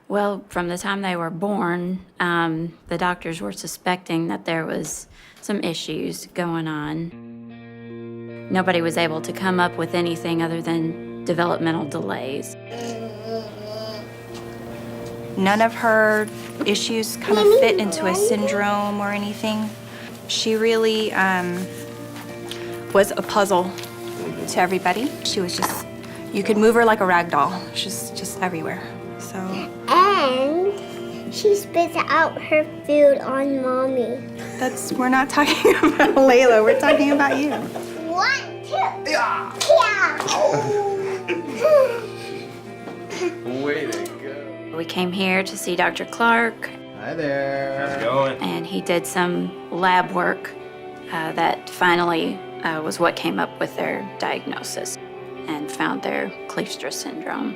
Well, from the time they were born, the doctors were suspecting that there was some issues going on. Nobody was able to come up with anything other than developmental delays. None of her issues kind of fit into a syndrome or anything. She really was a puzzle to everybody. She was just, you could move her like a rag doll. She's just everywhere, so. And she spits out her food on Mommy. We're not talking about Layla, we're talking about you. 1, 2, yeah. Way to go. We came here to see Dr. Clark. Hi there. How's it going? And he did some lab work that finally was what came up with their diagnosis and found their Kleefstra syndrome.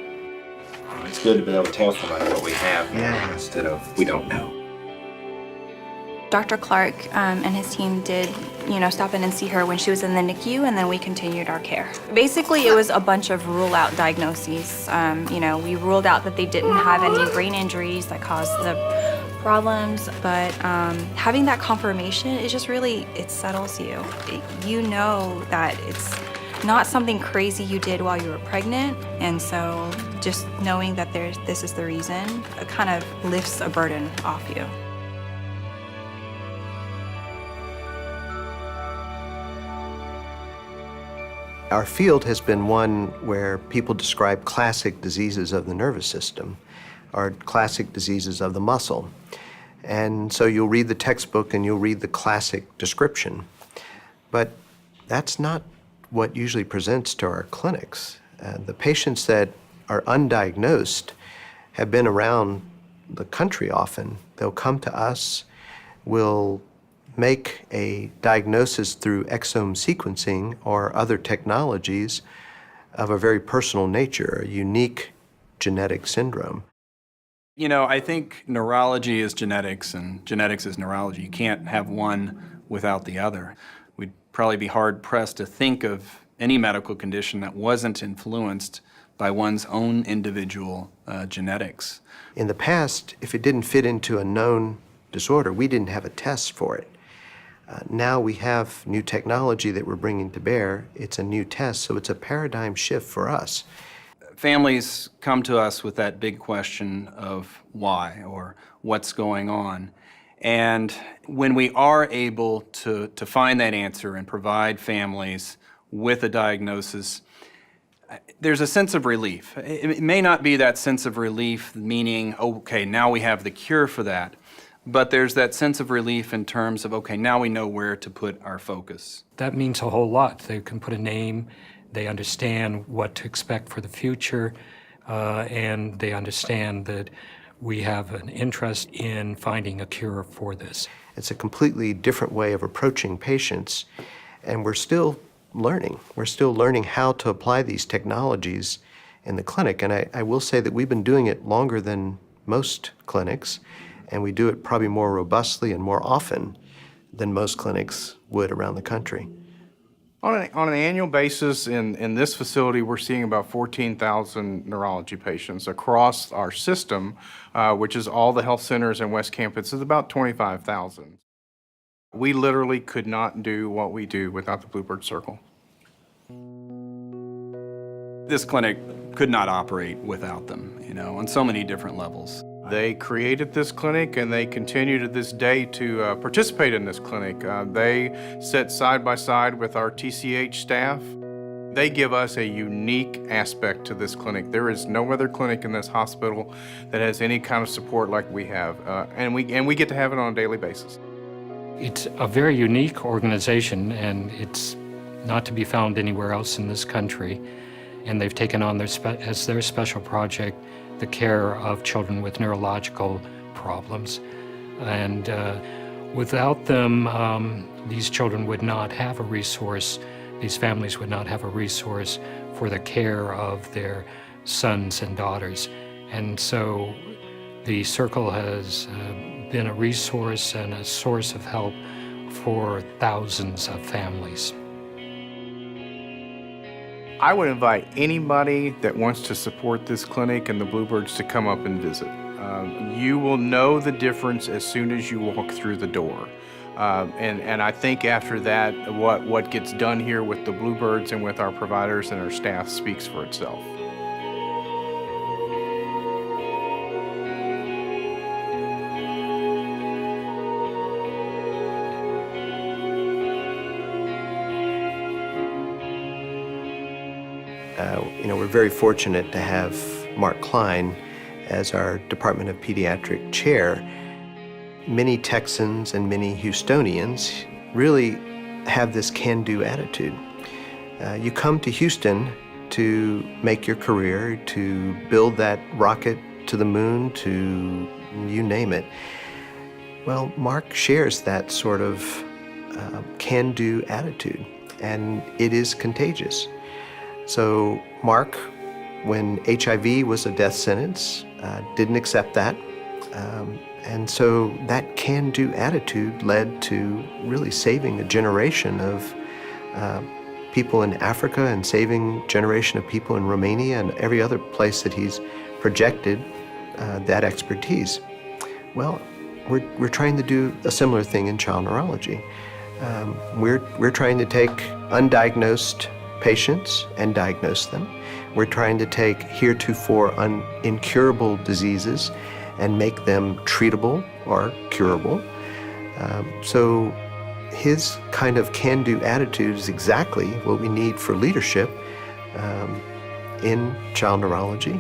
It's good to be able to tell somebody what we have instead of we don't know. Dr. Clark and his team did, stop in and see her when she was in the NICU, and then we continued our care. Basically, it was a bunch of rule-out diagnoses. We ruled out that they didn't have any brain injuries that caused the problems, but having that confirmation, it just really, it settles you. You know that it's not something crazy you did while you were pregnant, and so just knowing that this is the reason, it kind of lifts a burden off you. Our field has been one where people describe classic diseases of the nervous system or classic diseases of the muscle. And so you'll read the textbook and you'll read the classic description. But that's not what usually presents to our clinics. The patients that are undiagnosed have been around the country often. They'll come to us, we'll make a diagnosis through exome sequencing or other technologies of a very personal nature, a unique genetic syndrome. I think neurology is genetics and genetics is neurology. You can't have one without the other. We'd probably be hard-pressed to think of any medical condition that wasn't influenced by one's own individual genetics. In the past, if it didn't fit into a known disorder, we didn't have a test for it. Now we have new technology that we're bringing to bear. It's a new test, so it's a paradigm shift for us. Families come to us with that big question of why or what's going on. And when we are able to find that answer and provide families with a diagnosis, there's a sense of relief. It may not be that sense of relief, meaning, okay, now we have the cure for that. But there's that sense of relief in terms of, okay, now we know where to put our focus. That means a whole lot. They can put a name, they understand what to expect for the future, and they understand that we have an interest in finding a cure for this. It's a completely different way of approaching patients, and we're still learning. We're still learning how to apply these technologies in the clinic, and I will say that we've been doing it longer than most clinics, and we do it probably more robustly and more often than most clinics would around the country. On an annual basis in this facility, we're seeing about 14,000 neurology patients across our system, which is all the health centers in West Campus. It's about 25,000. We literally could not do what we do without the Bluebird Circle. This clinic could not operate without them, on so many different levels. They created this clinic and they continue to this day to participate in this clinic. They sit side by side with our TCH staff. They give us a unique aspect to this clinic. There is no other clinic in this hospital that has any kind of support like we have, and we get to have it on a daily basis. It's a very unique organization, and it's not to be found anywhere else in this country. And they've taken on as their special project the care of children with neurological problems. And without them, these children would not have a resource, these families would not have a resource for the care of their sons and daughters. And so the Circle has been a resource and a source of help for thousands of families. I would invite anybody that wants to support this clinic and the Bluebirds to come up and visit. You will know the difference as soon as you walk through the door. And I think after that, what gets done here with the Bluebirds and with our providers and our staff speaks for itself. We're very fortunate to have Mark Klein as our Department of Pediatric chair. Many Texans and many Houstonians really have this can-do attitude. You come to Houston to make your career, to build that rocket to the moon, to you name it. Well, Mark shares that sort of can-do attitude, and it is contagious. So Mark, when HIV was a death sentence, didn't accept that. And so that can-do attitude led to really saving a generation of people in Africa and saving a generation of people in Romania and every other place that he's projected that expertise. Well, we're trying to do a similar thing in child neurology. We're trying to take undiagnosed patients and diagnose them. We're trying to take heretofore incurable diseases and make them treatable or curable. So his kind of can-do attitude is exactly what we need for leadership in child neurology,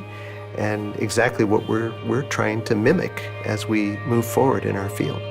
and exactly what we're trying to mimic as we move forward in our field.